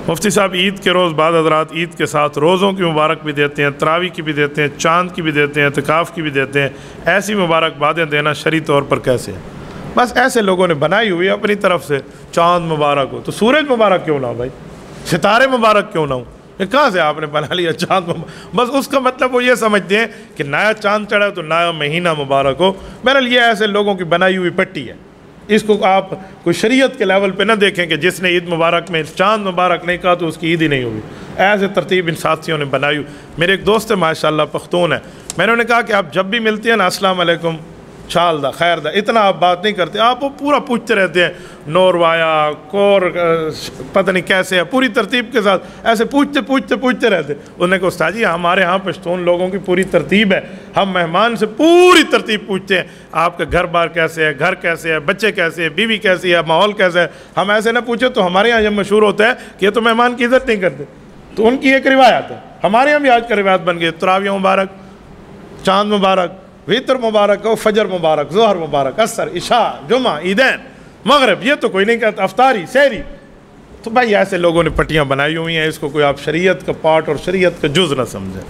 مفتی صاحب عید کے روز بعض حضرات عید کے ساتھ روزوں کی مبارک بھی دیتے ہیں، تراویح کی بھی دیتے ہیں، چاند کی بھی دیتے ہیں، اعتکاف کی بھی دیتے ہیں، ایسی مبارکبادیں دینا شرعی طور پر کیسے ہے؟ بس ایسے لوگوں نے بنائی ہوئی ہے اپنی طرف سے، چاند مبارک ہو تو سورج مبارک کیوں نہ ہو بھائی، ستارے مبارک کیوں نہ ہو؟ یہ کہاں سے آپ نے بنا لیا چاند مبارک؟ بس اس کا مطلب وہ یہ سمجھتے ہیں کہ نیا چاند چڑھا تو نیا مہینہ مبارک ہو۔ بہرحال یہ ایسے لوگوں کی بنائی ہوئی پٹی ہے، اس کو آپ کوئی شریعت کے لیول پہ نہ دیکھیں کہ جس نے عید مبارک میں چاند مبارک نہیں کہا تو اس کی عید ہی نہیں ہوگی۔ ایسے ترتیب ان ساتھیوں نے بنائی ہوئی۔ میرے ایک دوست ہے ماشاءاللہ پختون ہے، میں نے انہیں کہا کہ آپ جب بھی ملتے ہیں نا السلام علیکم، چھال دا خیر دا، اتنا آپ بات نہیں کرتے، آپ وہ پورا پوچھتے رہتے ہیں نور وایا کور پتہ نہیں کیسے ہے، پوری ترتیب کے ساتھ ایسے پوچھتے رہتے۔ انہوں نے کہا استاد جی ہمارے ہاں پشتون لوگوں کی پوری ترتیب ہے، ہم مہمان سے پوری ترتیب پوچھتے ہیں، آپ کا گھر بار کیسے ہے، گھر کیسے ہے، بچے کیسے ہیں، بیوی کیسی ہے، ماحول کیسا ہے۔ ہم ایسے نہ پوچھے تو ہمارے یہاں یہ مشہور ہوتا ہے کہ یہ تو مہمان کی عزت نہیں کرتے، تو ان کی ایک روایت ہے، ہمارے یہاں بھی آج کا روایت بن گئی، تراویح مبارک، چاند مبارک، وتر مبارک ہو، فجر مبارک، ظہر مبارک، عصر، عشاء، جمعہ، عیدین، مغرب، یہ تو کوئی نہیں کہتا، افطاری، سحری۔ تو بھائی ایسے لوگوں نے پٹیاں بنائی ہوئی ہیں، اس کو کوئی آپ شریعت کا پارٹ اور شریعت کا جز نہ سمجھیں۔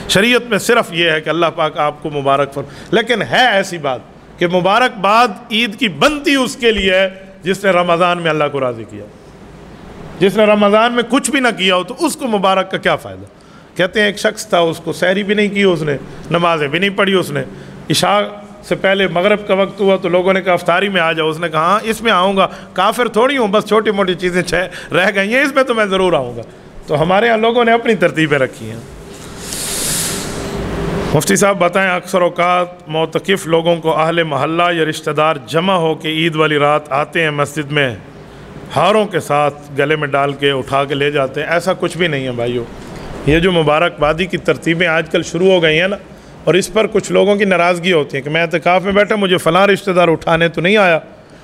شریعت میں صرف یہ ہے کہ اللہ پاک آپ کو مبارک فرمائے، لیکن ہے ایسی بات کہ مبارکباد عید کی بنتی اس کے لیے ہے جس نے رمضان میں اللہ کو راضی کیا، جس نے رمضان میں کچھ بھی نہ کیا ہو تو اس کو مبارک کا کیا فائدہ؟ کہتے ہیں ایک شخص تھا، اس کو سحری بھی نہیں کی اس نے، نمازیں بھی نہیں پڑھی اس نے، عشاء سے پہلے مغرب کا وقت ہوا تو لوگوں نے کہا افطاری میں آ جاؤ، اس نے کہا ہاں اس میں آؤں گا، کافر تھوڑی ہوں، بس چھوٹی موٹی چیزیں رہ گئی ہیں، اس میں تو میں ضرور آؤں گا۔ تو ہمارے ہاں لوگوں نے اپنی ترتیبیں رکھی ہیں۔ مفتی صاحب بتائیں اکثر اوقات معتکف لوگوں کو اہل محلہ یا رشتہ دار جمع ہو کے عید والی رات آتے ہیں مسجد میں، ہاروں کے ساتھ گلے میں ڈال کے اٹھا کے لے جاتے ہیں، ایسا کچھ بھی نہیں ہے بھائیو۔ یہ جو مبارکبادی کی ترتیبیں آج کل شروع ہو گئی ہیں نا، اور اس پر کچھ لوگوں کی ناراضگی ہوتی ہے کہ میں اعتکاف میں بیٹھا، مجھے فلاں رشتہ دار اٹھانے تو نہیں آیا،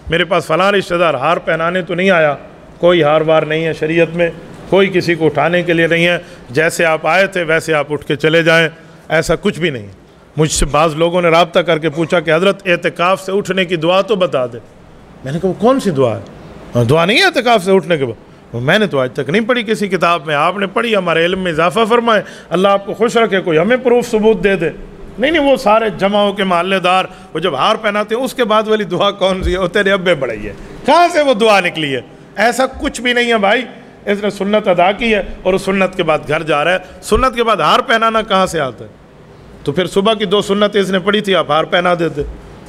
میرے پاس فلاں رشتہ دار ہار پہنانے تو نہیں آیا۔ کوئی ہار وار نہیں ہے شریعت میں، کوئی کسی کو اٹھانے کے لیے نہیں ہے، جیسے آپ آئے تھے ویسے آپ اٹھ کے چلے جائیں، ایسا کچھ بھی نہیں ہے۔ مجھ سے بعض لوگوں نے رابطہ کر کے پوچھا کہ حضرت اعتکاف سے اٹھنے کی دعا تو بتا دیں۔ میں نے کہا وہ کون سی دعا ہے؟ دعا نہیں ہے اعتکاف سے اٹھنے کے بعد؟ میں نے تو آج تک نہیں پڑھی کسی کتاب میں، آپ نے پڑھی، ہمارے علم میں اضافہ فرمائے، اللہ آپ کو خوش رکھے، کوئی ہمیں پروف ثبوت دے دے۔ نہیں وہ سارے جمع ہو کے محلے دار وہ جب ہار پہناتے ہیں اس کے بعد والی دعا کون سی ہے؟ وہ تیرے ابے بڑھئی ہے، کہاں سے وہ دعا نکلی ہے؟ ایسا کچھ بھی نہیں ہے بھائی، اس نے سنت ادا کی ہے اور اس سنت کے بعد گھر جا رہا ہے۔ سنت کے بعد ہار پہنانا کہاں سے آتا ہے؟ تو پھر صبح کی 2 سنتیں اس نے پڑھی تھی، آپ ہار پہنا دیتے،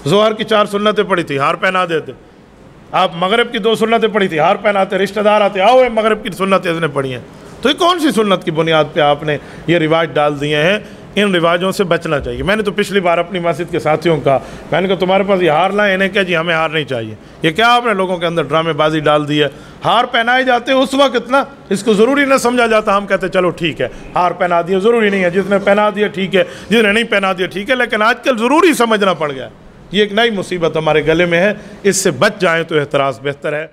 ظہر کی 4 سنتیں پڑھی تھی، ہار پہنا دیتے، آپ مغرب کی 2 سنتیں پڑھی تھی، ہار پہناتے، رشتہ دار آتے، آؤ مغرب کی سنتیں اس نے پڑھی ہیں۔ تو یہ کون سی سنت کی بنیاد پہ آپ نے یہ رواج ڈال دیے ہیں؟ ان رواجوں سے بچنا چاہیے۔ میں نے تو پچھلی بار اپنی مسجد کے ساتھیوں کا میں نے کہا تمہارے پاس یہ ہار لائیں، انہیں کہا جی ہمیں ہار نہیں چاہیے۔ یہ کیا آپ نے لوگوں کے اندر ڈرامے بازی ڈال دی ہے؟ ہار پہنائے جاتے اس وقت نا، اس کو ضروری نہ سمجھا جاتا، ہم کہتے چلو ٹھیک ہے ہار پہنا دیا، ضروری نہیں ہے، جس نے پہنا دیا ٹھیک ہے، جس نے نہیں پہنا دیا ٹھیک ہے، لیکن آج کل ضروری سمجھنا پڑ گیا۔ یہ ایک نئی مصیبت ہمارے گلے میں ہے، اس سے بچ جائیں تو احتراز بہتر ہے۔